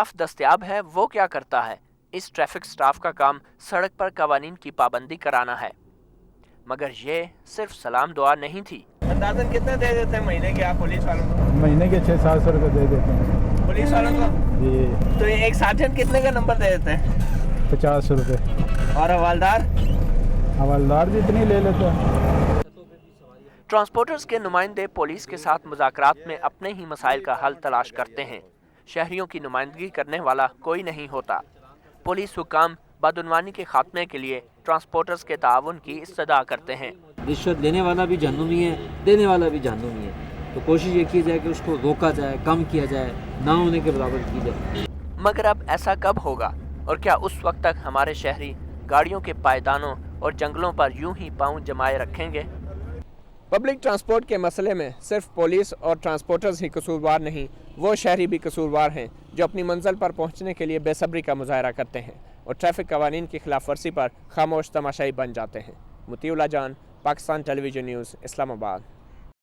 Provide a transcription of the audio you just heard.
Staff दस्तयाब है वो क्या करता है? इस ट्रैफिक स्टाफ का काम सड़क पर कवानीन की पाबंदी कराना है, मगर ये सिर्फ सलाम दुआ नहीं थी। अंदाजन कितने दे देते हैं महीने के आप पुलिस वालों को? महीने के 600-700 रुपये दे देते हैं पुलिस वालों को जी। तो ये एक सार्जेंट कितने का नंबर दे देते हैं? 50 रुपये। और हवलदार भी इतनी ले लेते हैं। ट्रांसपोर्टर्स के नुमाइंदे पुलिस के साथ मुज़ाकरात में अपने ही मसाइल का हल तलाश करते हैं। शहरियों की नुमाइंदगी करने वाला कोई नहीं होता। पुलिस हुकाम बदउनवानी के खात्मे के लिए ट्रांसपोर्टर्स के ताउन की इस्तदा करते हैं। रिश्वत लेने वाला भी जहन्नुमी है, देने वाला भी जहन्नुमी है, तो कोशिश ये की जाए कि उसको रोका जाए, कम किया जाए, ना होने के बराबर की जाए। मगर अब ऐसा कब होगा, और क्या उस वक्त तक हमारे शहरी गाड़ियों के पायदानों और जंगलों पर यूं ही पाँव जमाए रखेंगे? पब्लिक ट्रांसपोर्ट के मसले में सिर्फ पुलिस और ट्रांसपोर्टर्स ही कसूरवार नहीं, वो शहरी भी कसूरवार हैं जो अपनी मंजिल पर पहुंचने के लिए बेसब्री का मुजाहरा करते हैं और ट्रैफिक कवानीन की खिलाफ वर्जी पर खामोश तमाशाई बन जाते हैं। मुतीउल्लाह जान, पाकिस्तान टेलीविजन न्यूज़, इस्लामाबाद।